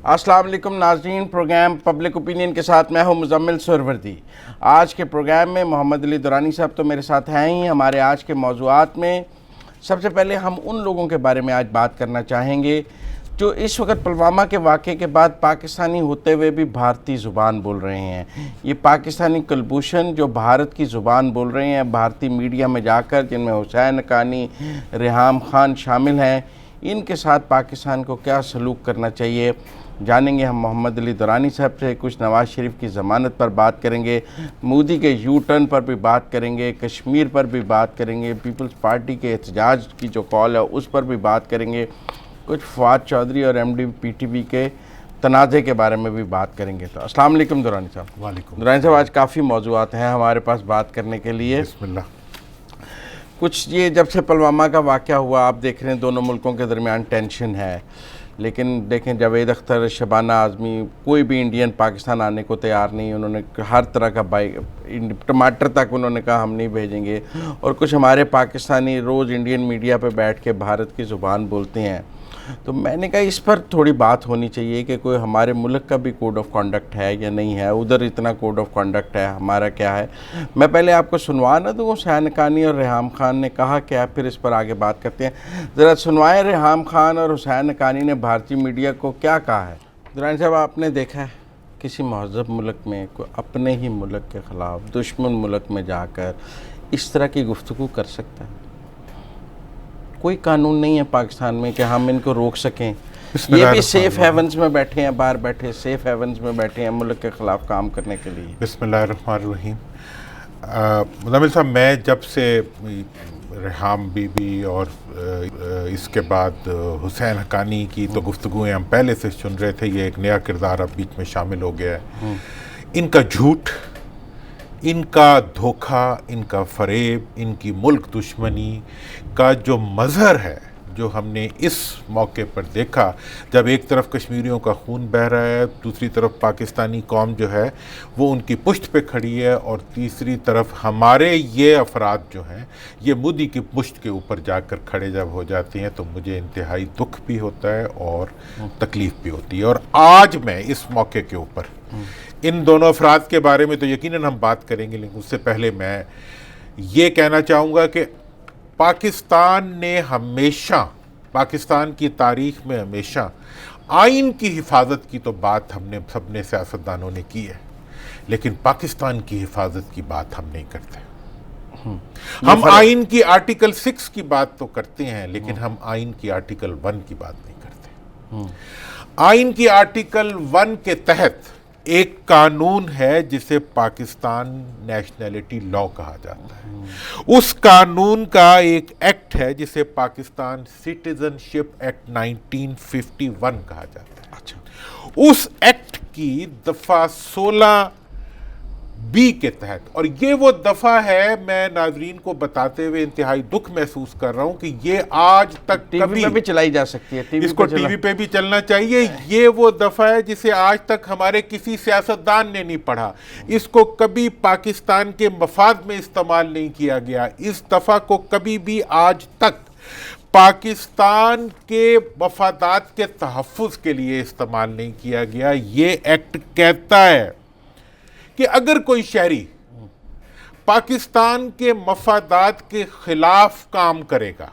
السلام علیکم ناظرین، پروگرام پبلک اوپینین کے ساتھ میں ہوں مزمل سہروردی۔ آج کے پروگرام میں محمد علی درانی صاحب تو میرے ساتھ ہیں ہی۔ ہمارے آج کے موضوعات میں سب سے پہلے ہم ان لوگوں کے بارے میں آج بات کرنا چاہیں گے جو اس وقت پلوامہ کے واقعے کے بعد پاکستانی ہوتے ہوئے بھی بھارتی زبان بول رہے ہیں۔ یہ پاکستانی کلبھوشن جو بھارت کی زبان بول رہے ہیں بھارتی میڈیا میں جا کر، جن میں حسین حقانی، ریحام خان شامل ہیں، ان کے ساتھ پاکستان کو کیا سلوک کرنا چاہیے جانیں گے ہم محمد علی درانی صاحب سے۔ کچھ نواز شریف کی ضمانت پر بات کریں گے، مودی کے یو ٹرن پر بھی بات کریں گے، کشمیر پر بھی بات کریں گے، پیپلز پارٹی کے احتجاج کی جو کال ہے اس پر بھی بات کریں گے، کچھ فواد چودھری اور M D P T V کے تنازع کے بارے میں بھی بات کریں گے۔ تو السلام علیکم درانی صاحب۔ وعلیکم درانی صاحب، آج کافی موضوعات ہیں ہمارے پاس بات کرنے کے لیے۔ بسم اللہ۔ کچھ یہ جب سے پلوامہ کا واقعہ ہوا آپ دیکھ رہے ہیں دونوں ملکوں کے درمیان ٹینشن ہے، لیکن دیکھیں جاوید اختر، شبانہ اعظمی، کوئی بھی انڈین پاکستان آنے کو تیار نہیں۔ انہوں نے ہر طرح کا ٹماٹر تک انہوں نے کہا ہم نہیں بھیجیں گے، اور کچھ ہمارے پاکستانی روز انڈین میڈیا پہ بیٹھ کے بھارت کی زبان بولتے ہیں۔ تو میں نے کہا اس پر تھوڑی بات ہونی چاہیے کہ کوئی ہمارے ملک کا بھی کوڈ آف کانڈکٹ ہے یا نہیں ہے، ادھر اتنا کوڈ آف کانڈکٹ ہے، ہمارا کیا ہے۔ میں پہلے آپ کو سنوا نہ دوں حسین حقانی اور ریحام خان نے کہا کیا، پھر اس پر آگے بات کرتے ہیں۔ ذرا سنوائیں ریحام خان اور حسین حقانی نے بھارتی میڈیا کو کیا کہا ہے۔ درانی صاحب، آپ نے دیکھا ہے کسی مہذب ملک میں کوئی اپنے ہی ملک کے خلاف دشمن ملک میں جا کر اس طرح کی گفتگو کر سکتا ہے؟ کوئی قانون نہیں ہے پاکستان میں کہ ہم ان کو روک سکیں۔ یہ بھی سیف ہیونز میں بیٹھے ہیں، باہر بیٹھے سیف ہیونز میں بیٹھے ہیں ملک کے خلاف کام کرنے کے لیے۔ بسم اللہ الرحمن الرحیم۔ مزمل صاحب، میں جب سے ریحام بی بی اور اس کے بعد حسین حقانی کی تو گفتگویں ہم پہلے سے سن رہے تھے، یہ ایک نیا کردار اب بیچ میں شامل ہو گیا ہے۔ ان کا جھوٹ، ان کا دھوکہ، ان کا فریب، ان کی ملک دشمنی کا جو مظہر ہے، جو ہم نے اس موقع پر دیکھا، جب ایک طرف کشمیریوں کا خون بہہ رہا ہے، دوسری طرف پاکستانی قوم جو ہے وہ ان کی پشت پہ کھڑی ہے، اور تیسری طرف ہمارے یہ افراد جو ہیں یہ مودی کی پشت کے اوپر جا کر کھڑے جب ہو جاتے ہیں، تو مجھے انتہائی دکھ بھی ہوتا ہے اور تکلیف بھی ہوتی ہے۔ اور آج میں اس موقع کے اوپر ان دونوں افراد کے بارے میں تو یقیناً ہم بات کریں گے، لیکن اس سے پہلے میں یہ کہنا چاہوں گا کہ پاکستان نے ہمیشہ، پاکستان کی تاریخ میں ہمیشہ آئین کی حفاظت کی تو بات ہم نے سب نے سیاستدانوں نے کی ہے، لیکن پاکستان کی حفاظت کی بات ہم نہیں کرتے۔ ہم آئین کی آرٹیکل 6 کی بات تو کرتے ہیں، لیکن ہم آئین کی آرٹیکل 1 کی بات نہیں کرتے۔ آئین کی آرٹیکل 1 کے تحت ایک قانون ہے جسے پاکستان نیشنلٹی لا کہا جاتا ہے۔ اس قانون کا ایک ایکٹ ہے جسے پاکستان سٹیزن شپ ایکٹ 1951 کہا جاتا ہے۔ اس ایکٹ کی دفعہ 16 بی کے تحت، اور یہ وہ دفعہ ہے، میں ناظرین کو بتاتے ہوئے انتہائی دکھ محسوس کر رہا ہوں کہ یہ آج تک ٹی وی پہ بھی چلائی جا سکتی ہے، اس کو ٹی وی پہ بھی چلنا چاہیے۔ یہ وہ دفعہ ہے جسے آج تک ہمارے کسی سیاستدان نے نہیں پڑھا، اس کو کبھی پاکستان کے مفاد میں استعمال نہیں کیا گیا، اس دفعہ کو کبھی بھی آج تک پاکستان کے مفادات کے تحفظ کے لیے استعمال نہیں کیا گیا۔ یہ ایکٹ کہتا ہے کہ اگر کوئی شہری پاکستان کے مفادات کے خلاف کام کرے گا،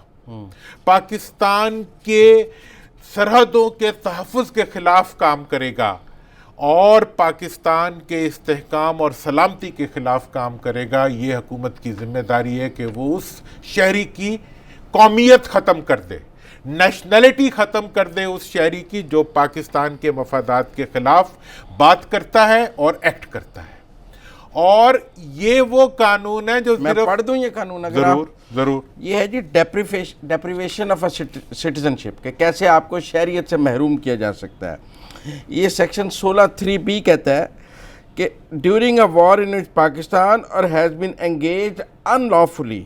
پاکستان کے سرحدوں کے تحفظ کے خلاف کام کرے گا، اور پاکستان کے استحکام اور سلامتی کے خلاف کام کرے گا، یہ حکومت کی ذمہ داری ہے کہ وہ اس شہری کی قومیت ختم کر دے، نیشنلٹی ختم کر دے اس شہری کی جو پاکستان کے مفادات کے خلاف بات کرتا ہے اور ایکٹ کرتا ہے۔ اور یہ وہ قانون ہے جو میں پڑھ دوں یہ قانون اگر ضرور ضرور۔ یہ ہے جی ڈیپریویشن آف سٹیزن شپ، کہ کیسے آپ کو شہریت سے محروم کیا جا سکتا ہے۔ یہ سیکشن 16(3)B کہتا ہے کہ during a war in which Pakistan اور has been engaged in lawfully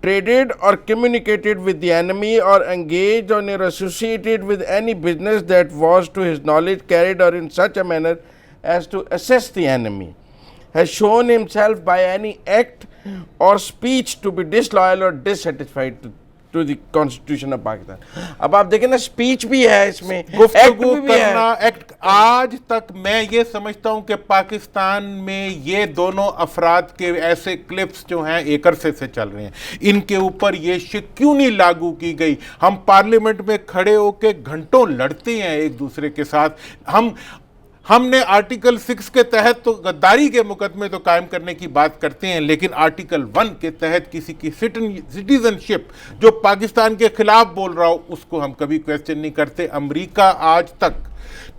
traded or communicated with the enemy or engaged on or associated with any business that was to his knowledge carried or in such a manner as to assist the enemy, has shown himself by any act or speech to be disloyal or dissatisfied to the constitution of Pakistan. اب آپ دیکھیں نا speech بھی ہے اس میں, گفتگو کرنا act. آج تک میں یہ سمجھتا ہوں کہ پاکستان میں یہ دونوں افراد کے ایسے کلپس جو ہیں ایک عرصے سے چل رہے ہیں, ان کے اوپر یہ شک کیوں نہیں لاگو کی گئی؟ ہم پارلیمنٹ میں کھڑے ہو کے گھنٹوں لڑتے ہیں ایک دوسرے کے ساتھ. ہم نے آرٹیکل 6 کے تحت تو غداری کے مقدمے تو قائم کرنے کی بات کرتے ہیں, لیکن آرٹیکل 1 کے تحت کسی کی سٹیزن شپ جو پاکستان کے خلاف بول رہا ہو اس کو ہم کبھی کویسچن نہیں کرتے. امریکہ آج تک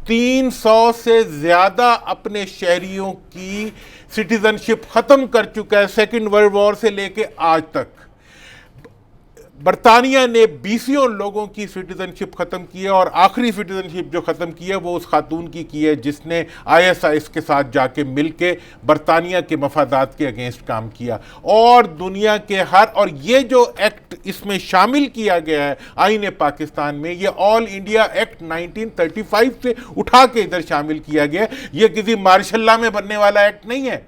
300 سے زیادہ اپنے شہریوں کی سٹیزن شپ ختم کر چکا ہے, سیکنڈ ورلڈ وار سے لے کے آج تک. برطانیہ نے 20 لوگوں کی سٹیزن شپ ختم کی ہے, اور آخری سٹیزن شپ جو ختم کی ہے وہ اس خاتون کی ہے جس نے ISIS کے ساتھ جا کے مل کے برطانیہ کے مفادات کے اگینسٹ کام کیا. اور دنیا کے اور یہ جو ایکٹ اس میں شامل کیا گیا ہے آئین پاکستان میں, یہ آل انڈیا ایکٹ 1935 سے اٹھا کے ادھر شامل کیا گیا ہے. یہ کسی مارشل لا میں بننے والا ایکٹ نہیں ہے,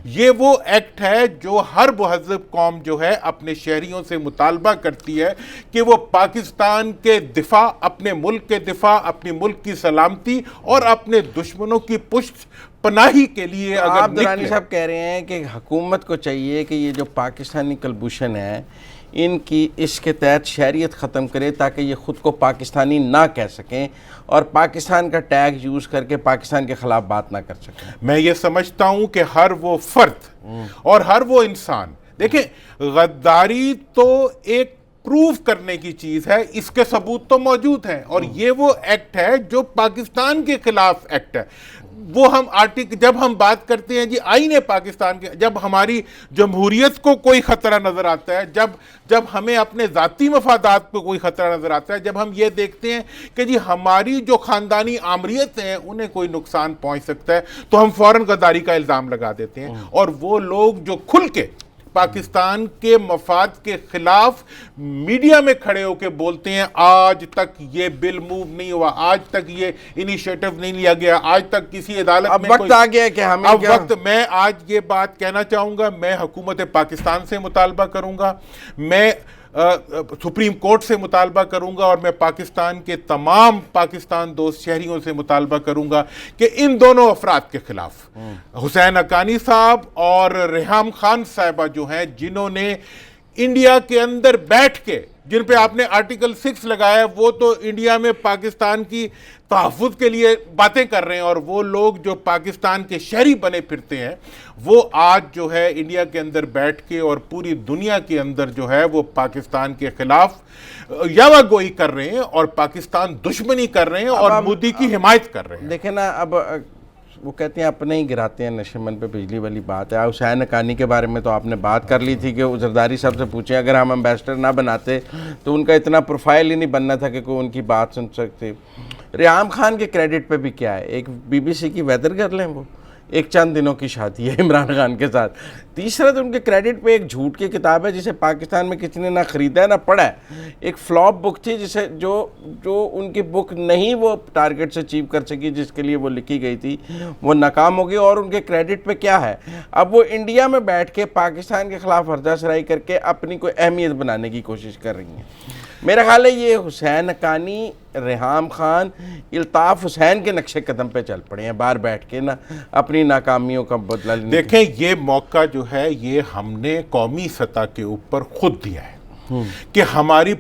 یہ وہ ایکٹ ہے جو ہر مہذب قوم جو ہے اپنے شہریوں سے مطالبہ کرتی ہے کہ وہ پاکستان کے دفاع, اپنے ملک کے دفاع, اپنی ملک کی سلامتی اور اپنے دشمنوں کی پشت پناہی کے لیے اگر آپ درانی صاحب کہہ رہے ہیں کہ حکومت کو چاہیے کہ یہ جو پاکستانی کلبوشن ہے ان کی اس کے تحت شہریت ختم کرے تاکہ یہ خود کو پاکستانی نہ کہہ سکیں اور پاکستان کا ٹیگ یوز کر کے پاکستان کے خلاف بات نہ کر سکیں. میں یہ سمجھتا ہوں کہ ہر وہ فرد اور ہر وہ انسان, دیکھیں غداری تو ایک پروف کرنے کی چیز ہے, اس کے ثبوت تو موجود ہیں, اور یہ وہ ایکٹ ہے جو پاکستان کے خلاف ایکٹ ہے. وہ ہم جب ہم بات کرتے ہیں جی آئین پاکستان کے, جب ہماری جمہوریت کو کوئی خطرہ نظر آتا ہے, جب ہمیں اپنے ذاتی مفادات کو کوئی خطرہ نظر آتا ہے, جب ہم یہ دیکھتے ہیں کہ جی ہماری جو خاندانی آمریت ہیں انہیں کوئی نقصان پہنچ سکتا ہے, تو ہم فوراً غداری کا الزام لگا دیتے ہیں. اور وہ لوگ جو کھل کے پاکستان کے مفاد کے خلاف میڈیا میں کھڑے ہو کے بولتے ہیں آج تک یہ بل موو نہیں ہوا, آج تک یہ انیشیٹو نہیں لیا گیا, آج تک کسی عدالت میں وقت آ گیا کہ ہمیں میں آج یہ بات کہنا چاہوں گا, میں حکومت پاکستان سے مطالبہ کروں گا, میں سپریم کورٹ سے مطالبہ کروں گا, اور میں پاکستان کے تمام پاکستان دوست شہریوں سے مطالبہ کروں گا کہ ان دونوں افراد کے خلاف حسین حقانی صاحب اور ریحام خان صاحبہ جو ہیں, جنہوں نے انڈیا کے اندر بیٹھ کے, جن پہ آپ نے آرٹیکل 6 لگایا, وہ تو انڈیا میں پاکستان کی تحفظ کے لیے باتیں کر رہے ہیں, اور وہ لوگ جو پاکستان کے شہری بنے پھرتے ہیں وہ آج جو ہے انڈیا کے اندر بیٹھ کے اور پوری دنیا کے اندر جو ہے وہ پاکستان کے خلاف یاوہ گوئی کر رہے ہیں اور پاکستان دشمنی کر رہے ہیں اور مودی کی حمایت کر رہے ہیں. دیکھیں نا, اب وہ کہتے ہیں اپنے ہی گراتے ہیں نشمن پہ بجلی والی بات ہے. حسین حقانی کے بارے میں تو آپ نے بات کر لی تھی کہ زرداری صاحب سے پوچھیں, اگر ہم امبیسڈر نہ بناتے تو ان کا اتنا پروفائل ہی نہیں بننا تھا کہ کوئی ان کی بات سن سکتے. ریحام خان کے کریڈٹ پہ بھی کیا ہے, ایک BBC کی ویدر گرل ہیں, وہ ایک چند دنوں کی شادی ہے عمران خان کے ساتھ. تیسرا تو ان کے کریڈٹ پہ ایک جھوٹ کی کتاب ہے جسے پاکستان میں کسی نے نہ خریدا ہے نہ پڑھا ہے. ایک فلاپ بک تھی جسے جو ان کی بک نہیں وہ ٹارگٹ سے اچیو کر سکی جس کے لیے وہ لکھی گئی تھی, وہ ناکام ہو گئی. اور ان کے کریڈٹ پہ کیا ہے, اب وہ انڈیا میں بیٹھ کے پاکستان کے خلاف ہردہ سرائی کر کے اپنی کوئی اہمیت بنانے کی کوشش کر رہی ہیں. میرا خیال ہے یہ حسین حقانی, ریحام خان, الطاف حسین کے نقش قدم پہ چل پڑے ہیں باہر بیٹھ کے نا اپنی ناکامیوں کا بدلہ لینے. دیکھیں یہ موقع جو ہے یہ ہم نے قومی سطح کے اوپر خود دیا ہے کہ ہماری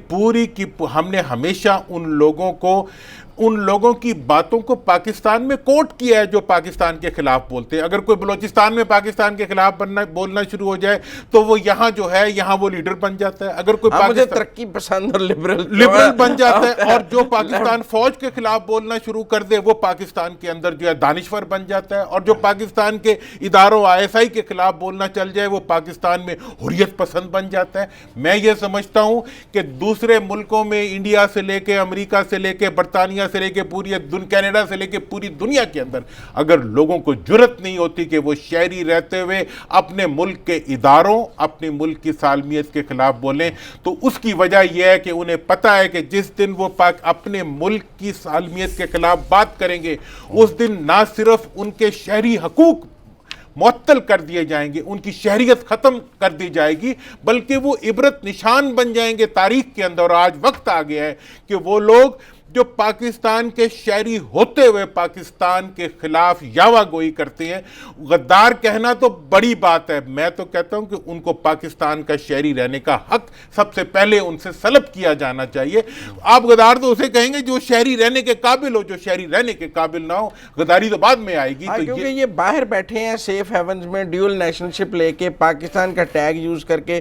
ہم نے ہمیشہ ان لوگوں کی باتوں کو پاکستان میں کوٹ کیا ہے جو پاکستان کے خلاف بولتے ہیں. اگر کوئی بلوچستان میں پاکستان کے خلاف بولنا شروع ہو جائے تو وہ یہاں جو ہے یہاں وہ لیڈر بن جاتا ہے. اگر کوئی مجھے ترقی پسند اور لبرل بن جاتا ہے, اور جو پاکستان فوج کے خلاف بولنا شروع کر دے وہ پاکستان کے اندر جو ہے دانشور بن جاتا ہے, اور جو پاکستان کے اداروں ISI کے خلاف بولنا چل جائے وہ پاکستان میں حریت پسند بن جاتا ہے. میں یہ سمجھتا ہوں کہ دوسرے ملکوں میں انڈیا سے لے کے امریکہ سے لے کے برطانیہ سے لے کے کینیڈا سے لے کے پوری دنیا کے اندر اگر لوگوں کو جرت نہیں ہوتی کہ وہ شہری رہتے ہوئے اپنے ملک کے اداروں, اپنے ملک کی سالمیت کے خلاف بولیں, تو اس کی وجہ یہ ہے کہ انہیں پتہ ہے کہ جس دن وہ اپنے ملک کی سالمیت کے خلاف بات کریں گے اس دن نہ صرف ان کے شہری حقوق معطل کر دیے جائیں گے، ان کی شہریت ختم کر دی جائے گی، بلکہ وہ عبرت نشان بن جائیں گے تاریخ کے اندر۔ اور آج وقت آ گیا ہے کہ وہ لوگ جو پاکستان کے شہری ہوتے ہوئے پاکستان کے خلاف یاوہ گوئی کرتے ہیں، غدار کہنا تو بڑی بات ہے، میں تو کہتا ہوں کہ ان کو پاکستان کا شہری رہنے کا حق سب سے پہلے ان سے سلب کیا جانا چاہیے۔ آپ غدار تو اسے کہیں گے جو شہری رہنے کے قابل ہو، جو شہری رہنے کے قابل نہ ہو غداری تو بعد میں آئے گی۔ تو کیونکہ یہ باہر بیٹھے ہیں سیف ہیونز میں، ڈیول نیشنل شپ لے کے، پاکستان کا ٹیگ یوز کر کے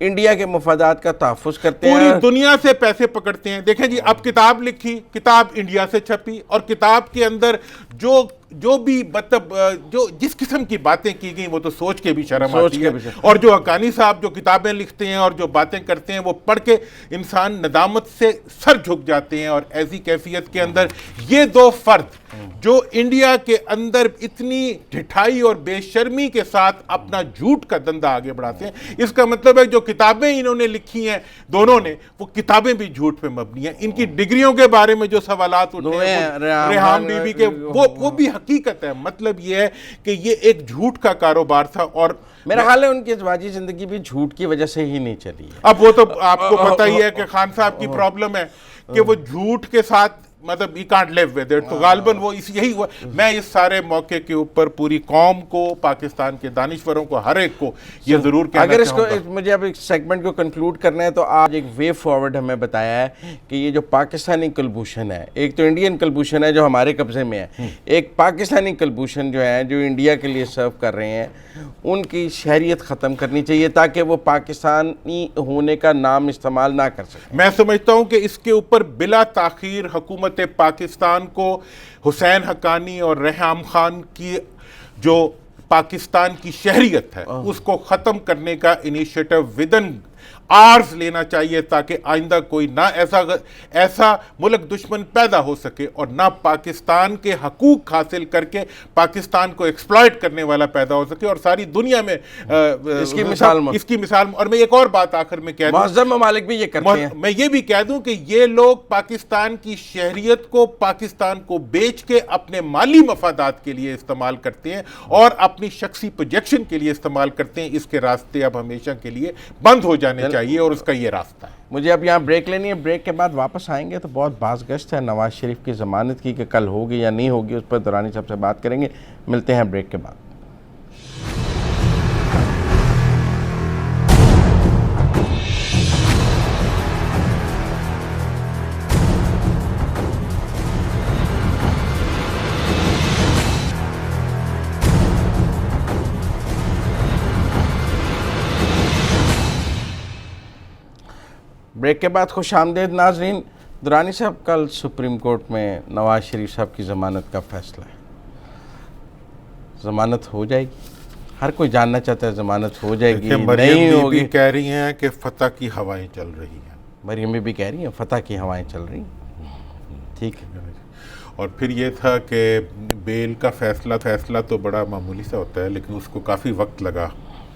انڈیا کے مفادات کا تحفظ کرتے ہیں، پوری دنیا سے پیسے پکڑتے ہیں۔ دیکھیں جی، اب کتاب لکھی، کتاب انڈیا سے چھپی، اور کتاب کے اندر جو بھی مطلب جو جس قسم کی باتیں کی گئیں وہ تو سوچ کے بھی شرم آتی ہے۔ اور جو حقانی صاحب جو کتابیں لکھتے ہیں اور جو باتیں کرتے ہیں وہ پڑھ کے انسان ندامت سے سر جھک جاتے ہیں۔ اور ایسی کیفیت کے اندر یہ دو فرد جو انڈیا کے اندر اتنی ڈھٹائی اور بے شرمی کے ساتھ اپنا جھوٹ کا دندہ آگے بڑھاتے ہیں، اس کا مطلب ہے جو کتابیں انہوں نے لکھی ہیں دونوں نے، وہ کتابیں بھی جھوٹ پہ مبنی ہیں۔ ان کی ڈگریوں کے بارے میں جو سوالات اٹھے ہیں ریحام بی بی کے، وہ بھی حقیقت ہے۔ مطلب یہ ہے کہ یہ ایک جھوٹ کا کاروبار تھا، اور میرا خیال ہے ان کی ازواجی زندگی بھی جھوٹ کی وجہ سے ہی نہیں چلی ہے۔ اب وہ تو آپ کو پتہ ہی ہے کہ خان صاحب کی پرابلم ہے کہ وہ جھوٹ کے ساتھ مطلب you can't live with it، تو غالباً وہ یہی ہوا۔ میں اس سارے موقع کے اوپر پوری قوم کو، پاکستان کے دانشوروں کو، ہر ایک کو یہ ضرور کہنا اگر اس چاہوں کو گا۔ مجھے اب ایک سیگمنٹ کو کنکلوڈ کرنا ہے تو آج ایک وے فارورڈ ہمیں بتایا ہے کہ یہ جو پاکستانی کلبھوشن ہے، ایک تو انڈین کلبھوشن ہے جو ہمارے قبضے میں ہے، ایک پاکستانی کلبھوشن جو ہے جو انڈیا کے لیے سرو کر رہے ہیں، ان کی شہریت ختم کرنی چاہیے تاکہ وہ پاکستانی ہونے کا نام استعمال نہ کر سکیں۔ میں سمجھتا ہوں کہ اس کے اوپر بلا تاخیر حکومت پاکستان کو حسین حقانی اور ریحام خان کی جو پاکستان کی شہریت ہے اس کو ختم کرنے کا انیشیٹو ودن آرز لینا چاہیے، تاکہ آئندہ کوئی نہ ایسا ملک دشمن پیدا ہو سکے اور نہ پاکستان کے حقوق حاصل کر کے پاکستان کو ایکسپلائٹ کرنے والا پیدا ہو سکے، اور ساری دنیا میں اس کی مثال۔ اور میں ایک اور بات آخر میں کہہ دوں، معظم ممالک بھی یہ کرتے ہیں، میں یہ بھی کہہ دوں کہ یہ لوگ پاکستان کی شہریت کو، پاکستان کو بیچ کے اپنے مالی مفادات کے لیے استعمال کرتے ہیں اور اپنی شخصی پروجیکشن کے لیے استعمال کرتے ہیں۔ اس کے راستے اب ہمیشہ کے لیے بند ہو جانے چاہیے، اور اس کا یہ راستہ ہے۔ مجھے اب یہاں بریک لینی ہے، بریک کے بعد واپس آئیں گے تو بہت باز گشت ہے نواز شریف کی ضمانت کی کہ کل ہوگی یا نہیں ہوگی، اس پر درانی صاحب سے بات کریں گے۔ ملتے ہیں بریک کے بعد۔ بریک کے بعد خوش آمدید ناظرین۔ درانی صاحب، کل سپریم کورٹ میں نواز شریف صاحب کی ضمانت کا فیصلہ ہے، ضمانت ہو جائے گی؟ ہر کوئی جاننا چاہتا ہے ضمانت ہو جائے گی نہیں ہوگی۔ کہہ رہی ہیں کہ فتح کی ہوائیں چل رہی ہیں، مریم بی بھی کہہ رہی ہیں فتح کی ہوائیں چل رہی ہیں، ٹھیک ہے۔ اور پھر یہ تھا کہ بیل کا فیصلہ تو بڑا معمولی سا ہوتا ہے، لیکن اس کو کافی وقت لگا،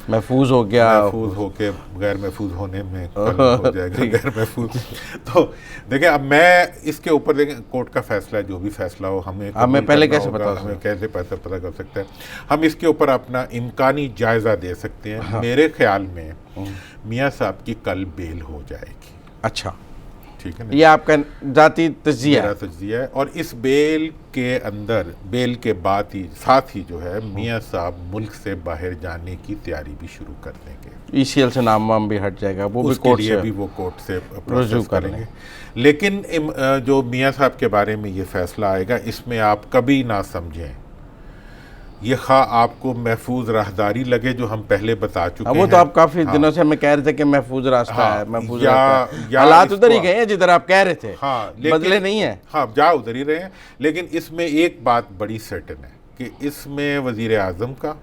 محفوظ ہو گیا، محفوظ ہو کے غیر محفوظ ہونے میں ہو جائے گا غیر محفوظ۔ تو دیکھیں اب میں اس کے اوپر دیکھیں کورٹ کا فیصلہ ہے، جو بھی فیصلہ ہو ہمیں پہلے کیسے ہمیں کیسے پتہ کر سکتے ہیں، ہم اس کے اوپر اپنا امکانی جائزہ دے سکتے ہیں۔ میرے خیال میں میاں صاحب کی کل بیل ہو جائے گی۔ اچھا، ٹھیک ہے نا، یہ آپ کا ذاتی تجزیہ ہے؟ میرا تجزیہ ہے۔ اور اس بیل کے اندر، بیل کے بعد ہی ساتھ ہی جو ہے میاں صاحب ملک سے باہر جانے کی تیاری بھی شروع کر دیں گے۔ ای سی ایل سے نام وام بھی ہٹ جائے گا، وہ بھی کورٹ سے، بھی وہ کورٹ سے پروسیس کریں گے۔ لیکن جو میاں صاحب کے بارے میں یہ فیصلہ آئے گا، اس میں آپ کبھی نہ سمجھیں یہ خواہ آپ کو محفوظ راہداری لگے جو ہم پہلے بتا چکے ہیں، وہ تو آپ کافی دنوں سے ہمیں کہہ رہے تھے کہ محفوظ راستہ ہے، محفوظ راستہ ہے، حالات ادھر ہی گئے ہیں جدھر آپ کہہ رہے تھے، بدلے نہیں ہیں۔ ہاں، جا ادھر ہی رہے ہیں، لیکن اس میں ایک بات بڑی سرٹن ہے کہ اس میں وزیر اعظم کا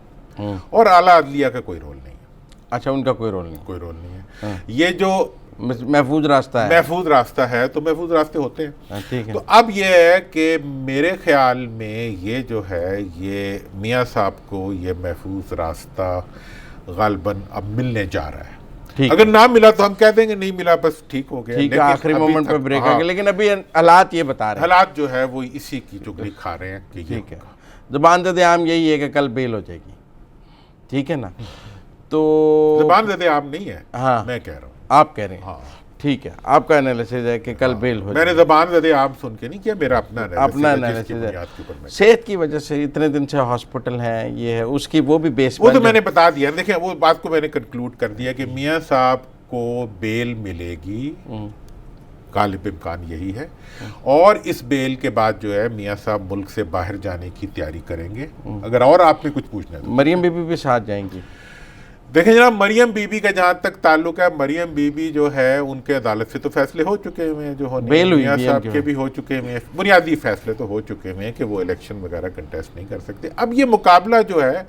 اور اعلیٰ عدلیہ کا کوئی رول نہیں ہے۔ اچھا، ان کا کوئی رول نہیں، کوئی رول نہیں ہے۔ یہ جو محفوظ راستہ ہے، محفوظ راستہ ہے تو محفوظ راستے ہوتے ہیں۔ ٹھیک ہے۔ تو اب یہ ہے کہ میرے خیال میں یہ جو ہے یہ میاں صاحب کو یہ محفوظ راستہ غالباً اب ملنے جا رہا ہے۔ اگر نہ ملا تو ہم کہہ دیں گے نہیں ملا، بس ٹھیک ہو گیا، ٹھیک ہے، آخری مومنٹ پہ بریک آ گیا، لیکن ابھی حالات یہ بتا رہے ہیں، حالات جو ہے وہ اسی کی چگلی کھا رہے ہیں کہ ٹھیک ہے۔ زبان دے عام یہی ہے کہ کل بیل ہو جائے گی۔ ٹھیک ہے نا. تو زبان زدے عام نہیں ہے, ہاں میں کہہ رہا ہوں, آپ کہہ رہے ہیں, ٹھیک ہے, آپ کا انالیسز ہے کہ کل بیل ہو میں نے زبان زدے عام سن کے نہیں کیا, میرا اپنا اپنا انالیسز انالیسز ہے. ہے. صحت کی وجہ سے اتنے دن سے ہاسپٹل ہیں, یہ ہے, اس کی وہ بھی بیس, وہ تو میں نے بتا دیا. دیکھیں وہ بات کو میں نے کنکلوڈ کر دیا کہ میاں صاحب کو بیل ملے گی, غالب امکان یہی ہے, اور اس بیل کے بعد جو ہے میاں صاحب ملک سے باہر جانے کی تیاری کریں گے. اگر اور آپ نے کچھ پوچھنا ہے تو مریم بی بی بھی ساتھ جائیں گی. دیکھیں جناب, مریم بی بی کا جہاں تک تعلق ہے, مریم بی بی جو ہے ان کے عدالت سے تو فیصلے ہو چکے ہیں, جو ہونے بیل ہوئی میاں بھی صاحب کے بھی ہو چکے ہیں, بنیادی فیصلے تو ہو چکے ہیں کہ وہ الیکشن وغیرہ کنٹیسٹ نہیں کر سکتے. اب یہ مقابلہ جو ہے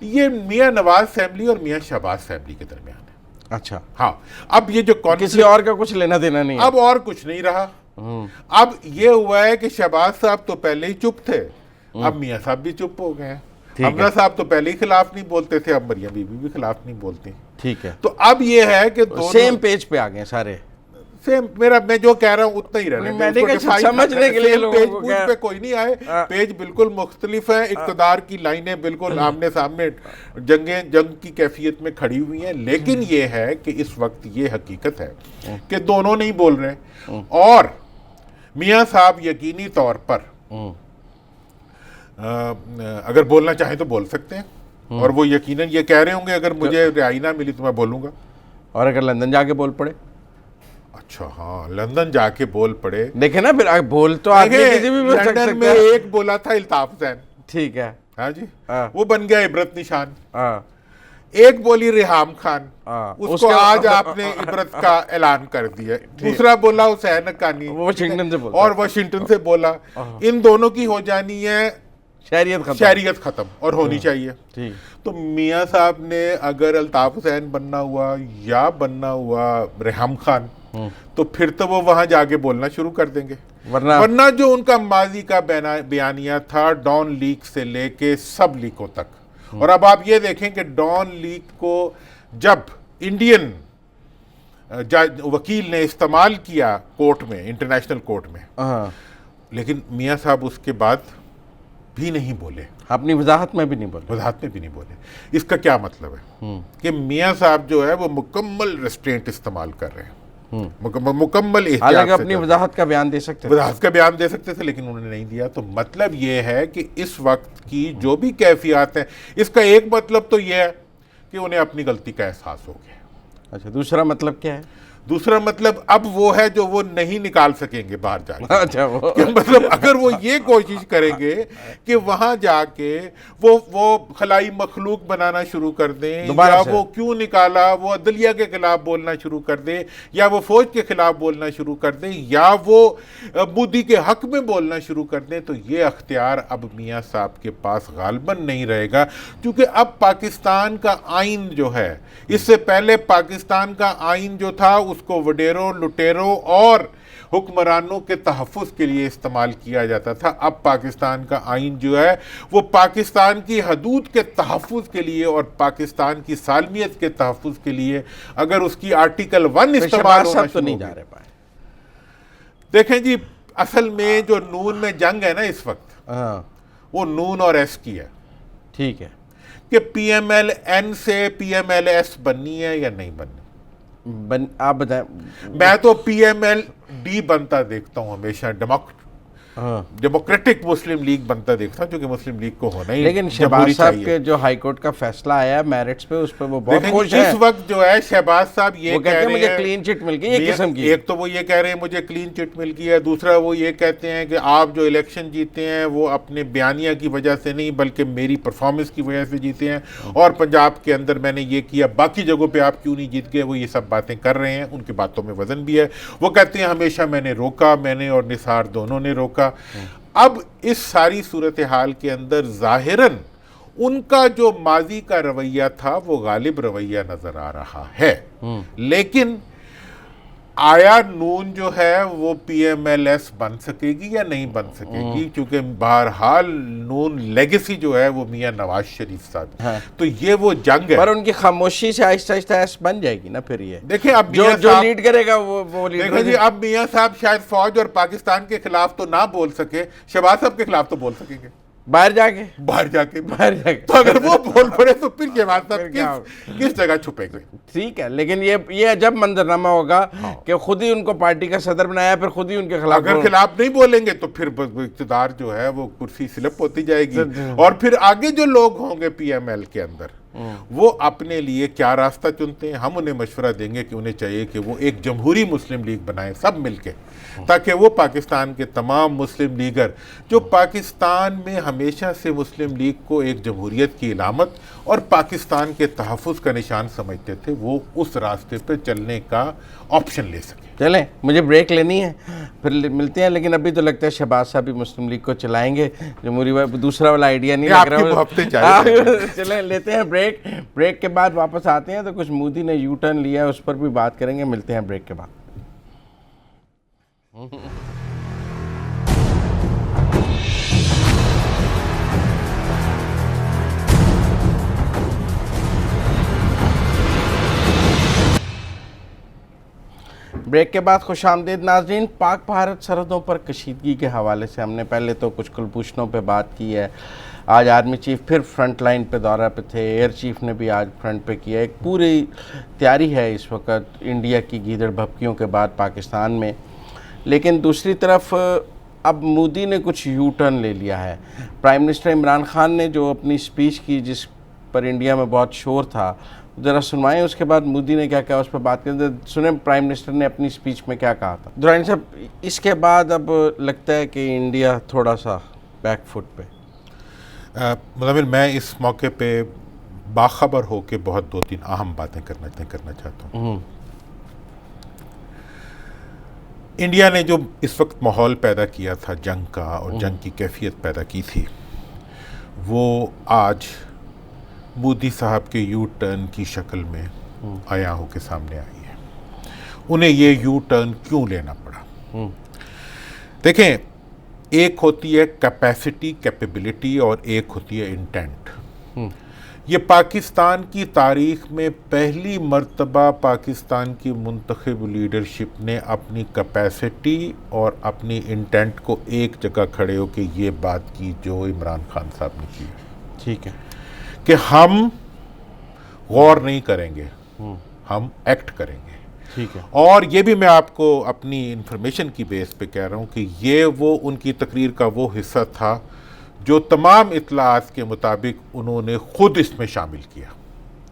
یہ میاں نواز فیملی اور میاں شہباز فیملی کے درمیان ہے. اچھا, ہاں, اب یہ جو کسی اور کا کچھ لینا دینا نہیں ہے. اب اور کچھ نہیں رہا. اب یہ ہوا ہے کہ شہباز صاحب تو پہلے ہی چپ تھے, اب میاں صاحب بھی چپ ہو گئے ہیں. حمزہ صاحب تو پہلے ہی خلاف نہیں بولتے تھے, اب مریم بی بی بھی خلاف نہیں بولتی. ٹھیک ہے, تو اب یہ ہے کہ دونوں سیم پیج پہ آ گئے سارے. سیم, میں جو کہہ رہا ہوں اتنا ہی رہنا, سمجھنے کے لیے پیج پوچھ پہ کوئی نہیں آئے. پیج بالکل مختلف ہے, اقتدار کی لائنیں بالکل آمنے سامنے جنگ کی کیفیت میں کھڑی ہوئی ہیں. لیکن یہ ہے کہ اس وقت یہ حقیقت ہے کہ دونوں نہیں بول رہے, اور میاں صاحب یقینی طور پر اگر بولنا چاہیں تو بول سکتے ہیں, اور وہ یقیناً یہ کہہ رہے ہوں گے اگر مجھے رہائی نہ ملی تو میں بولوں گا. اور اگر لندن جا کے بول پڑے, اچھا ہاں, لندن جا کے بول پڑے, دیکھیں نا پھر بول تو آدمی کسی بھی بول سکتا ہے. لندن میں ایک بولا تھا الطاف حسین, ٹھیک ہے, ہاں جی, وہ بن گیا عبرت نشان. ہاں, ایک بولی ریحام خان, اس کو آج آپ نے عبرت کا اعلان کر دیا. دوسرا بولا حسین حقانی, واشنگٹن سے بولتا, اور واشنگٹن سے بولا. ان دونوں کی ہو جانی ہے شہریت ختم, اور ہونی چاہیے. تو میاں صاحب نے اگر الطاف حسین بننا ہوا یا بننا ہوا ریحام خان, تو پھر تو وہ وہاں جا کے بولنا شروع کر دیں گے. ورنہ جو ان کا ماضی کا بیانیہ تھا, ڈان لیک سے لے کے سب لیکوں تک, اور اب آپ یہ دیکھیں کہ ڈان لیک کو جب انڈین وکیل نے استعمال کیا کورٹ میں, انٹرنیشنل کورٹ میں, لیکن میاں صاحب اس کے بعد بھی نہیں بولے, اپنی وضاحت میں بھی نہیں بولے. اس کا کیا مطلب ہے کہ میاں صاحب جو ہے وہ مکمل ریسٹرینٹ استعمال کر رہے ہیں, مکمل احتیاط سے. اپنی وضاحت کا بیان دے سکتے تھے, لیکن انہوں نے نہیں دیا. تو مطلب یہ ہے کہ اس وقت کی جو بھی کیفیات ہیں, اس کا ایک مطلب تو یہ ہے کہ انہیں اپنی غلطی کا احساس ہو گیا. اچھا, دوسرا مطلب کیا ہے؟ دوسرا مطلب اب وہ ہے جو وہ نہیں نکال سکیں گے باہر جا کے. اچھا, مطلب اگر وہ یہ کوشش کریں گے کہ وہاں جا کے وہ خلائی مخلوق بنانا شروع کر دیں, یا وہ کیوں نکالا, وہ عدلیہ کے خلاف بولنا شروع کر دیں, یا وہ فوج کے خلاف بولنا شروع کر دیں, یا وہ مودی کے حق میں بولنا شروع کر دیں, تو یہ اختیار اب میاں صاحب کے پاس غالباً نہیں رہے گا. کیونکہ اب پاکستان کا آئین جو ہے, اس سے پہلے پاکستان کا آئین جو تھا اس کو وڈیروں, لٹیروں اور حکمرانوں کے تحفظ کے لیے استعمال کیا جاتا تھا. اب پاکستان کا آئین جو ہے وہ پاکستان کی حدود کے تحفظ کے لیے اور پاکستان کی سالمیت کے تحفظ کے لیے, اگر اس کی آرٹیکل 1 استعمال ہونا شروع ہو گیا. دیکھیں جی, اصل میں جو نون میں جنگ ہے نا اس وقت, وہ نون اور ایس کی ہے. ٹھیک ہے, کہ پی ایم ایل این سے پی ایم ایل ایس بننی ہے یا نہیں بننی. آپ بتائیں. میں تو پی ایم ایل ڈی بنتا دیکھتا ہوں ہمیشہ, ڈیموکریٹک مسلم لیگ بنتا دیکھتا ہوں, کیونکہ مسلم لیگ کو ہونا ہی. لیکن شہباز صاحب کے جو ہائی کورٹ کا فیصلہ آیا ہے میرٹس پہ, اس پہ وہ بہت خوش ہیں. اس وقت جو ہے شہباز صاحب یہ کہہ رہے ہیں مجھے کلین چٹ مل گئی, یہ قسم کی. ایک تو وہ یہ کہہ رہے ہیں مجھے کلین چٹ مل گئی ہے, دوسرا وہ یہ کہتے ہیں کہ آپ جو الیکشن جیتے ہیں وہ اپنے بیانیہ کی وجہ سے نہیں بلکہ میری پرفارمنس کی وجہ سے جیتے ہیں, اور پنجاب کے اندر میں نے یہ کیا, باقی جگہوں پہ آپ کیوں نہیں جیت گئے. وہ یہ سب باتیں کر رہے ہیں, ان کی باتوں میں وزن بھی ہے. وہ کہتے ہیں ہمیشہ میں نے روکا, میں نے اور نثار دونوں نے روکا. اب اس ساری صورتحال کے اندر ظاہراً ان کا جو ماضی کا رویہ تھا وہ غالب رویہ نظر آ رہا ہے. لیکن آیا نون جو ہے وہ پی ایم ایل ایس بن سکے گی یا نہیں بن سکے گی, کیونکہ بہرحال نون لیگیسی جو ہے وہ میاں نواز شریف صاحب. تو یہ وہ جنگ ہے, پر ان کی خاموشی سے آہستہ آہستہ ایس بن جائے گی نا. پھر یہ دیکھیں اب جو لیڈ کرے گا وہ لیڈ. دیکھیں جی, اب میاں صاحب شاید فوج اور پاکستان کے خلاف تو نہ بول سکے, شہباز صاحب کے خلاف تو بول سکیں گے. باہر جا کے تو اگر وہ بول پڑے تو پھر شہباز صاحب کس جگہ چھپیں گے؟ ٹھیک ہے، لیکن یہ عجب منظرنامہ ہوگا کہ خود ہی ان کو پارٹی کا صدر بنایا، پھر خود ہی ان کے خلاف اگر خلاف نہیں بولیں گے تو پھر اقتدار جو ہے وہ کرسی سلپ ہوتی جائے گی، اور پھر آگے جو لوگ ہوں گے پی ایم ایل کے اندر وہ اپنے لیے کیا راستہ چنتے ہیں. ہم انہیں مشورہ دیں گے کہ انہیں چاہیے کہ وہ ایک جمہوری مسلم لیگ بنائیں سب مل کے، تاکہ وہ پاکستان کے تمام مسلم لیگر جو پاکستان میں ہمیشہ سے مسلم لیگ کو ایک جمہوریت کی علامت اور پاکستان کے تحفظ کا نشان سمجھتے تھے، وہ اس راستے پہ چلنے کا آپشن لے سکیں. چلیں مجھے بریک لینی ہے، پھر ملتے ہیں. لیکن ابھی تو لگتا ہے شہباز صاحب بھی مسلم لیگ کو چلائیں گے، جمہوری دوسرا والا آئیڈیا نہیں لگ رہا. چلیں لیتے ہیں بریک کے بعد واپس آتے ہیں تو کچھ مودی نے یو ٹرن لیا ہے اس پر بھی بات کریں گے. ملتے ہیں بریک کے بعد. بریک کے بعد خوش آمدید ناظرین. پاک بھارت سرحدوں پر کشیدگی کے حوالے سے ہم نے پہلے تو کچھ کلبوشنوں پہ بات کی ہے. آج آرمی چیف پھر فرنٹ لائن پہ دورہ پہ تھے، ایئر چیف نے بھی آج فرنٹ پہ کیا. ایک پوری تیاری ہے اس وقت انڈیا کی گیدڑ بھبکیوں کے بعد پاکستان میں. لیکن دوسری طرف اب مودی نے کچھ یو ٹرن لے لیا ہے. پرائم منسٹر عمران خان نے جو اپنی سپیچ کی جس پر انڈیا میں بہت شور تھا، ذرا سنوائیں اس کے بعد مودی نے کیا کہا اس پہ بات کریں. سنیں پرائم منسٹر نے اپنی سپیچ میں کیا کہا تھا. درانی صاحب اس کے بعد اب لگتا ہے کہ انڈیا تھوڑا سا بیک فٹ پہ. مزمل میں اس موقع پہ باخبر ہو کے بہت دو تین اہم باتیں کرنا چاہتا ہوں. انڈیا نے جو اس وقت ماحول پیدا کیا تھا جنگ کا اور جنگ کی کیفیت پیدا کی تھی، وہ آج مودی صاحب کے یو ٹرن کی شکل میں آیا ہو کے سامنے آئی ہے. انہیں یہ یو ٹرن کیوں لینا پڑا؟ دیکھیں، ایک ہوتی ہے کیپیسٹی، کیپیبلٹی، اور ایک ہوتی ہے انٹینٹ. یہ پاکستان کی تاریخ میں پہلی مرتبہ پاکستان کی منتخب لیڈرشپ نے اپنی کیپیسٹی اور اپنی انٹینٹ کو ایک جگہ کھڑے ہو کے یہ بات کی جو عمران خان صاحب نے کی. ٹھیک ہے کہ ہم غور نہیں کریں گے، ہم ایکٹ کریں گے. ٹھیک ہے. اور یہ بھی میں آپ کو اپنی انفارمیشن کی بیس پہ کہہ رہا ہوں کہ یہ وہ ان کی تقریر کا وہ حصہ تھا جو تمام اطلاعات کے مطابق انہوں نے خود اس میں شامل کیا.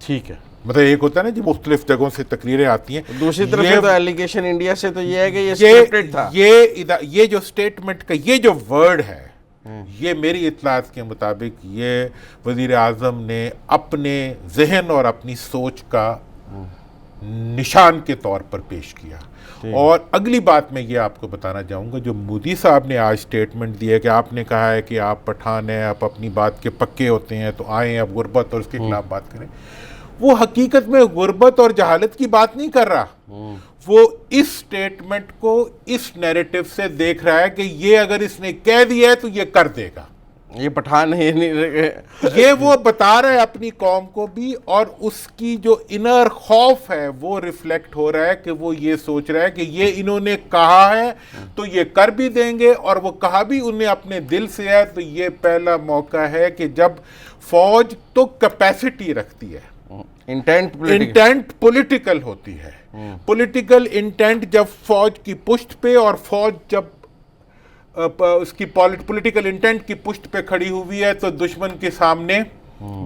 ٹھیک ہے. مطلب ایک ہوتا ہے نا جو مختلف جگہوں سے تقریریں آتی ہیں، دوسری طرف سے تو ایلیگیشن انڈیا سے تو یہ ہے کہ یہ اسکرپٹڈ تھا. یہ جو سٹیٹمنٹ کا یہ جو ورڈ ہے، یہ میری اطلاعات کے مطابق یہ وزیر اعظم نے اپنے ذہن اور اپنی سوچ کا نشان کے طور پر پیش کیا. اور اگلی بات میں یہ آپ کو بتانا چاہوں گا، جو مودی صاحب نے آج سٹیٹمنٹ دی ہے کہ آپ نے کہا ہے کہ آپ پٹھان ہیں، آپ اپنی بات کے پکے ہوتے ہیں، تو آئیں اب غربت اور اس کے خلاف بات کریں. وہ حقیقت میں غربت اور جہالت کی بات نہیں کر رہا. وہ اس سٹیٹمنٹ کو اس نیریٹو سے دیکھ رہا ہے کہ یہ اگر اس نے کہہ دیا ہے تو یہ کر دے گا. یہ پٹھان ہے یہ وہ بتا رہا ہے اپنی قوم کو بھی، اور اس کی جو انر خوف ہے وہ ریفلیکٹ ہو رہا ہے کہ وہ یہ سوچ رہا ہے کہ یہ انہوں نے کہا ہے تو یہ کر بھی دیں گے، اور وہ کہا بھی انہیں اپنے دل سے ہے. تو یہ پہلا موقع ہے کہ جب فوج تو کیپیسٹی رکھتی ہے، انٹینٹ پولیٹیکل ہوتی ہے. پولیٹیکل انٹینٹ جب فوج کی پشت پہ، اور فوج جب اس کی پولیٹیکل انٹینٹ کی پشت پہ کھڑی ہوئی ہے، تو دشمن کے سامنے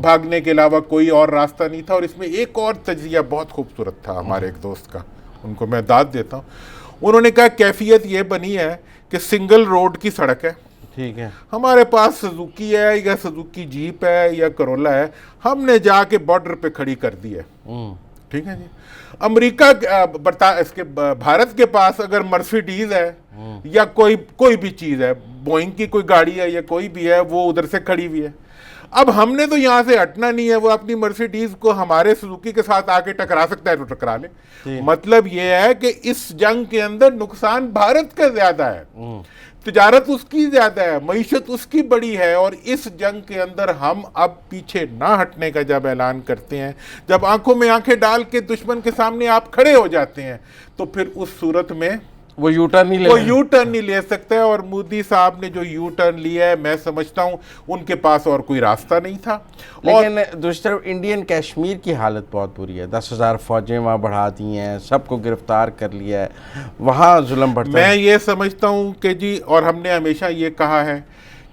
بھاگنے کے علاوہ کوئی اور راستہ نہیں تھا. اور اس میں ایک اور تجزیہ بہت خوبصورت تھا ہمارے ایک دوست کا، ان کو میں داد دیتا ہوں. انہوں نے کہا کیفیت یہ بنی ہے کہ سنگل روڈ کی سڑک ہے. ٹھیک ہے. ہمارے پاس سزوکی ہے یا سزوکی جیپ ہے یا کرولا ہے، ہم نے جا کے بارڈر پہ کھڑی کر دی ہے. ٹھیک ہے جی. امریکہ اس کے بھارت کے پاس اگر مرسیڈیز ہے یا کوئی بھی چیز ہے، بوئنگ کی کوئی گاڑی ہے یا کوئی بھی ہے، وہ ادھر سے کھڑی ہوئی ہے. اب ہم نے تو یہاں سے ہٹنا نہیں ہے. وہ اپنی مرسیڈیز کو ہمارے سزوکی کے ساتھ آ کے ٹکرا سکتا ہے تو ٹکرا لے. مطلب یہ ہے کہ اس جنگ کے اندر نقصان بھارت کا زیادہ ہے، تجارت اس کی زیادہ ہے، معیشت اس کی بڑی ہے. اور اس جنگ کے اندر ہم اب پیچھے نہ ہٹنے کا جب اعلان کرتے ہیں، جب آنکھوں میں آنکھیں ڈال کے دشمن کے سامنے آپ کھڑے ہو جاتے ہیں، تو پھر اس صورت میں وہ یو ٹرن نہیں لے وہ یو ٹرن نہیں لے سکتا ہے، اور مودی صاحب نے جو یو ٹرن لیا ہے میں سمجھتا ہوں ان کے پاس اور کوئی راستہ نہیں تھا. لیکن دوسری طرف انڈین کشمیر کی حالت بہت بری ہے. 10,000 فوجیں وہاں بڑھا دی ہیں، سب کو گرفتار کر لیا ہے، وہاں ظلم بڑھتا ہے. میں یہ سمجھتا ہوں کہ جی، اور ہم نے ہمیشہ یہ کہا ہے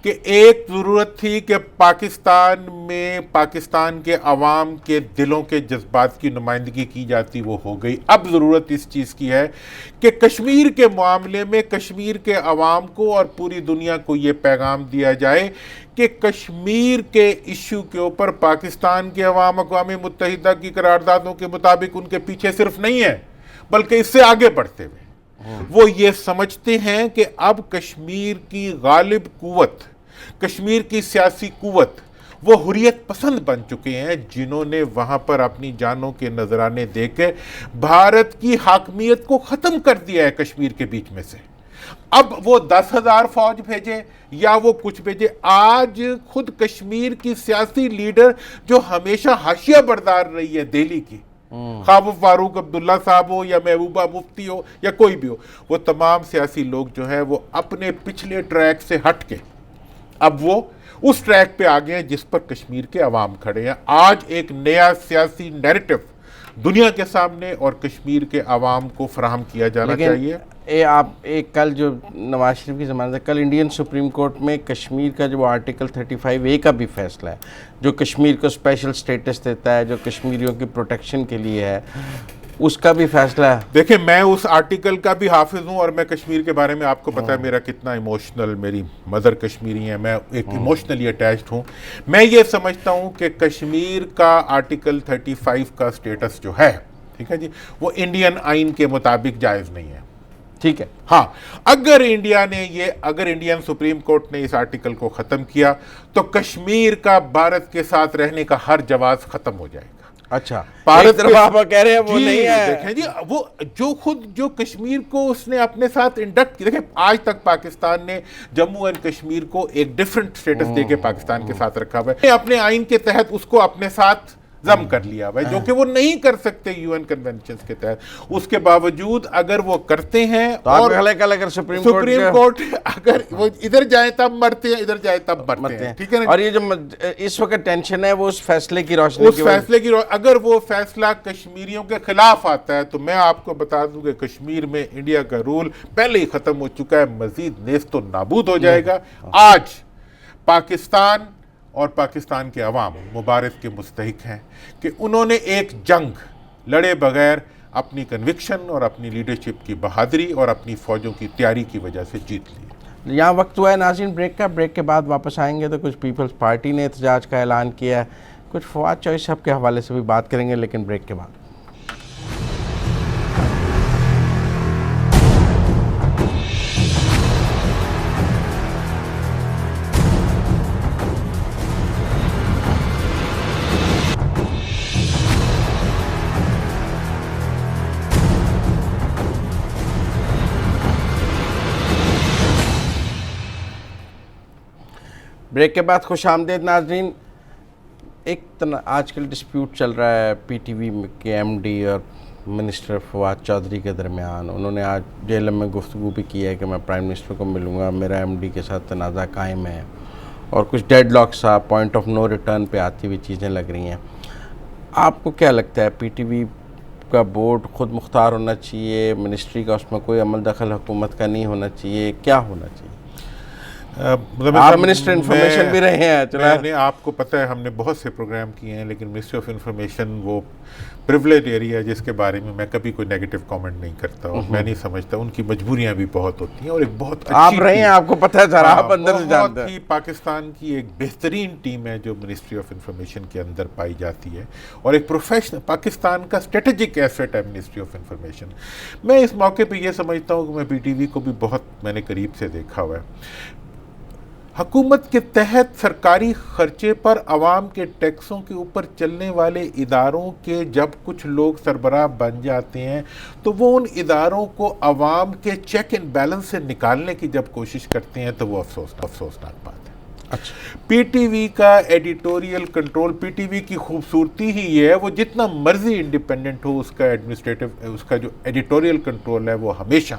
کہ ایک ضرورت تھی کہ پاکستان میں پاکستان کے عوام کے دلوں کے جذبات کی نمائندگی کی جاتی، وہ ہو گئی. اب ضرورت اس چیز کی ہے کہ کشمیر کے معاملے میں کشمیر کے عوام کو اور پوری دنیا کو یہ پیغام دیا جائے کہ کشمیر کے ایشو کے اوپر پاکستان کے عوام اقوام متحدہ کی قراردادوں کے مطابق ان کے پیچھے صرف نہیں ہے، بلکہ اس سے آگے بڑھتے ہوئے وہ یہ سمجھتے ہیں کہ اب کشمیر کی غالب قوت، کشمیر کی سیاسی قوت، وہ حریت پسند بن چکے ہیں، جنہوں نے وہاں پر اپنی جانوں کے نذرانے دے کے بھارت کی حاکمیت کو ختم کر دیا ہے کشمیر کے بیچ میں سے. اب وہ 10,000 فوج بھیجے یا وہ کچھ بھیجے، آج خود کشمیر کی سیاسی لیڈر جو ہمیشہ حاشیہ بردار رہی ہے دہلی کی، خواہ وہ فاروق عبداللہ صاحب ہو یا محبوبہ مفتی ہو یا کوئی بھی ہو، وہ تمام سیاسی لوگ جو ہے وہ اپنے پچھلے ٹریک سے ہٹ کے اب وہ اس ٹریک پہ آگے ہیں جس پر کشمیر کے عوام کھڑے ہیں. آج ایک نیا سیاسی نیریٹو دنیا کے سامنے اور کشمیر کے عوام کو فراہم کیا جانا چاہیے. آپ ایک کل جو نواز شریف کی زمانت ہے، کل انڈین سپریم کورٹ میں کشمیر کا جو آرٹیکل 35A کا بھی فیصلہ ہے، جو کشمیر کو اسپیشل سٹیٹس دیتا ہے، جو کشمیریوں کی پروٹیکشن کے لیے ہے، اس کا بھی فیصلہ ہے. دیکھیں، میں اس آرٹیکل کا بھی حافظ ہوں، اور میں کشمیر کے بارے میں آپ کو پتا ہے میرا کتنا ایموشنل، میری مدر کشمیری ہیں، میں ایک ایموشنلی اٹیچڈ ہوں. میں یہ سمجھتا ہوں کہ کشمیر کا آرٹیکل 35 کا سٹیٹس جو ہے، ٹھیک ہے جی، وہ انڈین آئین کے مطابق جائز نہیں ہے. ٹھیک ہے. ہاں، اگر انڈین سپریم کورٹ نے اس آرٹیکل کو ختم کیا تو کشمیر کا بھارت کے ساتھ رہنے کا ہر جواز ختم ہو جائے گا. اچھا، بھارت آپ کہہ رہے ہیں وہ نہیں ہے. دیکھیں جی، وہ جو کشمیر کو اس نے اپنے ساتھ انڈکٹ کیا، دیکھیں آج تک پاکستان نے جموں اینڈ کشمیر کو ایک ڈیفرنٹ سٹیٹس دے کے پاکستان کے ساتھ رکھا ہوا ہے، اپنے آئین کے تحت اس کو اپنے ساتھ ضم کر لیا ہوا ہے، جو کہ وہ نہیں کر سکتے UN کنونشنز کے تحت. اس کے باوجود اگر وہ کرتے ہیں، اور اگر سپریم کورٹ اگر وہ ادھر جائیں تب مرتے ہیں، ادھر جائیں تب مرتے ہیں، ٹھیک ہے نا. اور یہ جو اس وقت ٹینشن ہے وہ اس فیصلے کی روشنی، اگر وہ فیصلہ کشمیریوں کے خلاف آتا ہے تو میں آپ کو بتا دوں کہ کشمیر میں انڈیا کا رول پہلے ہی ختم ہو چکا ہے، مزید نیست و نابود ہو جائے گا. آج پاکستان اور پاکستان کے عوام مبارک کے مستحق ہیں کہ انہوں نے ایک جنگ لڑے بغیر اپنی کنوکشن اور اپنی لیڈرشپ کی بہادری اور اپنی فوجوں کی تیاری کی وجہ سے جیت لی. یہاں وقت ہوا ہے ناظرین بریک کا. بریک کے بعد واپس آئیں گے تو کچھ پیپلز پارٹی نے احتجاج کا اعلان کیا ہے، کچھ فواد چوہدری صاحب کے حوالے سے بھی بات کریں گے، لیکن بریک کے بعد. بریک کے بعد خوش آمدید ناظرین. ایک آج کل ڈسپیوٹ چل رہا ہے PTV کے MD اور منسٹر فواد چودھری کے درمیان. انہوں نے آج JLM میں گفتگو بھی کی ہے کہ میں پرائم منسٹر کو ملوں گا، میرا MD کے ساتھ تنازع قائم ہے، اور کچھ deadlocks point of no return پہ آتی ہوئی چیزیں لگ رہی ہیں. آپ کو کیا لگتا ہے PTV کا بورڈ خود مختار ہونا چاہیے، منسٹری کا اس میں کوئی عمل دخل حکومت کا نہیں ہونا چاہیے، کیا ہونا چاہیے؟ آپ منسٹر انفارمیشن بھی رہے ہیں. آپ کو پتہ ہے ہم نے بہت سے پروگرام کیے ہیں، لیکن منسٹری آف انفارمیشن وہ پریولیج ایریا ہے جس کے بارے میں میں کبھی کوئی نیگیٹو کامنٹ نہیں کرتا، اور میں نہیں سمجھتا، ان کی مجبوریاں بھی بہت ہوتی ہیں، اور ایک بہت اچھی آپ رہے ہیں، آپ کو پتہ ہے سر، آپ اندر سے جانتے ہیں. پاکستان کی ایک بہترین ٹیم ہے جو منسٹری آف انفارمیشن کے اندر پائی جاتی ہے، اور ایک پروفیشنل پاکستان کا اسٹریٹجک ایسٹ ہے منسٹری آف انفارمیشن. میں اس موقع پہ یہ سمجھتا ہوں کہ میں PTV کو بھی بہت میں نے قریب سے دیکھا ہوا ہے. حکومت کے تحت سرکاری خرچے پر عوام کے ٹیکسوں کے اوپر چلنے والے اداروں کے جب کچھ لوگ سربراہ بن جاتے ہیں تو وہ ان اداروں کو عوام کے چیک اینڈ بیلنس سے نکالنے کی جب کوشش کرتے ہیں تو وہ افسوسناک بات ہے. اچھا، PTV کا ایڈیٹوریل کنٹرول، PTV کی خوبصورتی ہی یہ ہے، وہ جتنا مرضی انڈیپینڈنٹ ہو، اس کا ایڈمنسٹریٹو، اس کا جو ایڈیٹوریل کنٹرول ہے وہ ہمیشہ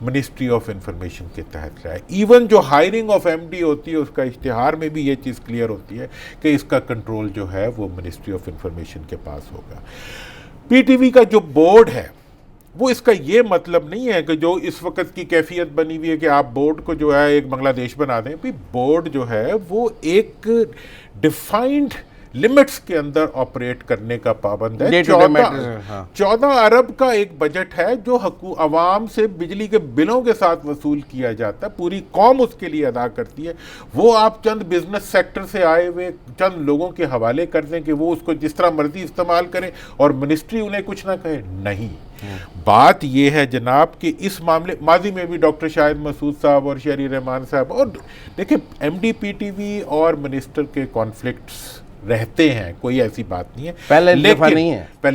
منسٹری آف انفارمیشن کے تحت رہا ہے. ایون جو ہائرنگ آف ایم ڈی ہوتی ہے اس کا اشتہار میں بھی یہ چیز کلیئر ہوتی ہے کہ اس کا کنٹرول جو ہے وہ منسٹری آف انفارمیشن کے پاس ہوگا. پی ٹی وی کا جو بورڈ ہے وہ اس کا یہ مطلب نہیں ہے کہ جو اس وقت کی کیفیت بنی ہوئی ہے کہ آپ بورڈ کو جو ہے ایک بنگلہ دیش بنا دیں. بورڈ جو ہے وہ ایک ڈیفائنڈ لمٹس کے اندر آپریٹ کرنے کا پابند ہے. 14 ارب کا ایک بجٹ ہے جو عوام سے بجلی کے بلوں کے ساتھ وصول کیا جاتا ہے, پوری قوم اس کے لیے ادا کرتی ہے. وہ آپ چند بزنس سیکٹر سے آئے ہوئے چند لوگوں کے حوالے کر دیں کہ وہ اس کو جس طرح مرضی استعمال کریں اور منسٹری انہیں کچھ نہ کہے. نہیں, بات یہ ہے جناب کہ اس معاملے ماضی میں بھی ڈاکٹر شاہد مسعود صاحب اور شہری رحمان صاحب اور دیکھیں M D P T V اور منسٹر کے کانفلکٹس رہتے ہیں, کوئی ایسی بات نہیں ہے. پہلی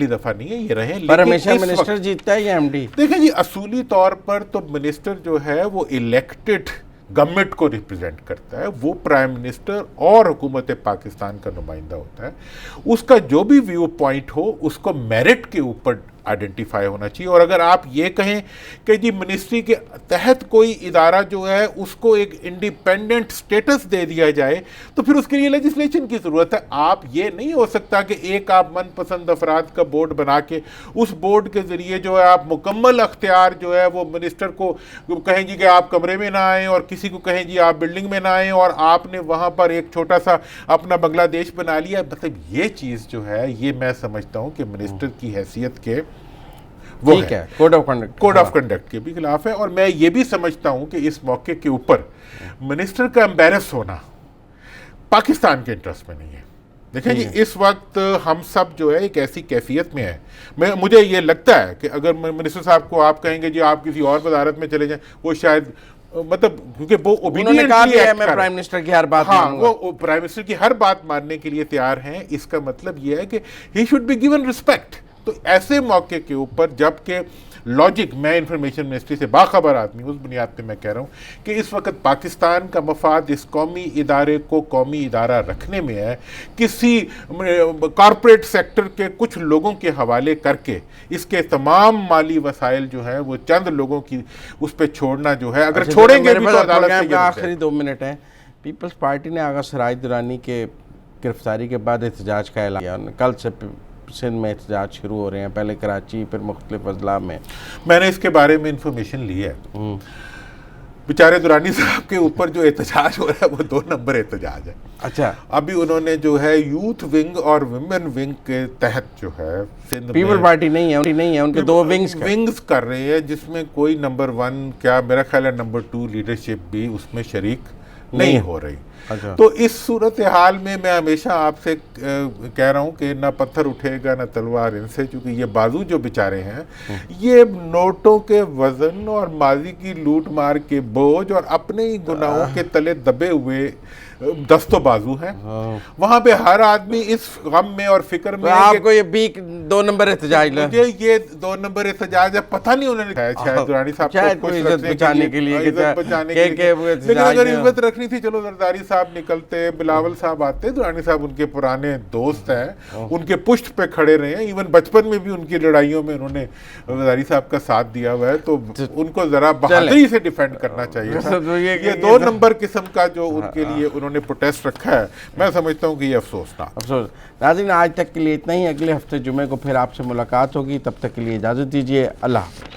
دفعہ نہیں ہے یہ رہے, پر ہمیشہ منسٹر جیتتا ہے یا ایم ڈی؟ دیکھیں جی, اصولی طور پر تو منسٹر جو ہے وہ الیکٹڈ گورنمنٹ کو ریپرزینٹ کرتا ہے, وہ پرائم منسٹر اور حکومت پاکستان کا نمائندہ ہوتا ہے. اس کا جو بھی ویو پوائنٹ ہو اس کو میرٹ کے اوپر آئیڈینٹیفائی ہونا چاہیے. اور اگر آپ یہ کہیں کہ جی منسٹری کے تحت کوئی ادارہ جو ہے اس کو ایک انڈیپینڈنٹ سٹیٹس دے دیا جائے تو پھر اس کے لیے لیجسلیشن کی ضرورت ہے. آپ یہ نہیں ہو سکتا کہ ایک آپ من پسند افراد کا بورڈ بنا کے اس بورڈ کے ذریعے جو ہے آپ مکمل اختیار جو ہے وہ منسٹر کو کہیں جی کہ آپ کمرے میں نہ آئیں اور کسی کو کہیں جی آپ بلڈنگ میں نہ آئیں اور آپ نے وہاں پر ایک چھوٹا سا اپنا بنگلہ دیش بنا لیا. مطلب یہ چیز جو ہے یہ میں سمجھتا ہوں کہ منسٹر کی حیثیت کے وہ ہے کوڈ آف کنڈکٹ کے بھی خلاف ہے. اور میں یہ بھی سمجھتا ہوں کہ اس موقع کے اوپر منسٹر کا امبیرس ہونا پاکستان کے انٹرسٹ میں نہیں ہے. دیکھیں جی, اس وقت ہم سب جو ہے ایک ایسی کیفیت میں ہے, مجھے یہ لگتا ہے کہ اگر منسٹر صاحب کو آپ کہیں گے جی آپ کسی اور وزارت میں چلے جائیں, وہ شاید مطلب کیونکہ وہ میں پرائم منسٹر کی ہر بات وہ پرائم منسٹر کی ہر بات ماننے کے لیے تیار ہیں. اس کا مطلب یہ ہے کہ he should be given respect. تو ایسے موقع کے اوپر جبکہ لاجک, میں انفارمیشن منسٹری سے باخبر آدمی ہوں, اس بنیاد پہ میں کہہ رہا ہوں کہ اس وقت پاکستان کا مفاد اس قومی ادارے کو قومی ادارہ رکھنے میں ہے. کسی کارپوریٹ سیکٹر کے کچھ لوگوں کے حوالے کر کے اس کے تمام مالی وسائل جو ہیں وہ چند لوگوں کی اس پہ چھوڑنا جو ہے, اگر چھوڑیں گے بھی تو عدالت سے. آخری 2 منٹ ہیں. پیپلز پارٹی نے آغا سراج درانی کے گرفتاری کے بعد احتجاج کا اعلان کیا. کل سے سندھ میں احتجاج شروع ہو رہے ہیں, پہلے کراچی پھر مختلف اضلاع میں. میں نے اس کے بارے میں انفارمیشن لی ہے. بیچارے درانی صاحب کے اوپر جو احتجاج ہو رہا ہے وہ 2 نمبر احتجاج ہے. اچھا, ابھی انہوں نے جو ہے یوتھ ونگ اور ویمن ونگ کے تحت جو ہے پیپل پارٹی نہیں ہے, ان کے 2 ونگز کر رہے ہیں جس میں کوئی نمبر 1 کیا میرا خیال ہے نمبر 2 لیڈرشپ بھی اس میں شریک نہیں ہو رہی. تو اس صورتحال میں ہمیشہ آپ سے کہہ رہا ہوں کہ نہ پتھر اٹھے گا نہ تلوار ان سے, چونکہ یہ بازو جو بیچارے ہیں یہ نوٹوں کے وزن اور ماضی کی لوٹ مار کے بوجھ اور اپنے ہی گناہوں کے تلے دبے ہوئے دست و بازو ہیں. وہاں پہ ہر آدمی اس غم میں اور فکر میں آپ کو یہ 2 نمبر احتجاج مجھے یہ 2 نمبر احتجاج ہے, پتہ نہیں انہوں نے شاید درانی صاحب کو خوش بچانے کے لیے, لیکن اگر عزت رکھنی تھی چلو زرداری صاحب نکلتے, بلاول صاحب آتے. درانی صاحب ان کے پرانے دوست ہیں, ان کے پشت پہ کھڑے رہے ہیں, ایون بچپن میں بھی ان کی لڑائیوں میں انہوں نے زرداری صاحب کا ساتھ دیا ہوا ہے, تو ان کو ذرا بہادری سے ڈیفینڈ کرنا چاہیے. یہ 2 نمبر قسم کا جو ان کے لیے انہوں نے پروٹیسٹ رکھا ہے, میں سمجھتا ہوں کہ یہ افسوس. ناظرین, آج تک کے لیے اتنا ہی. اگلے ہفتے جمعے کو پھر آپ سے ملاقات ہوگی. تب تک کے لیے اجازت دیجیے. اللہ حافظ.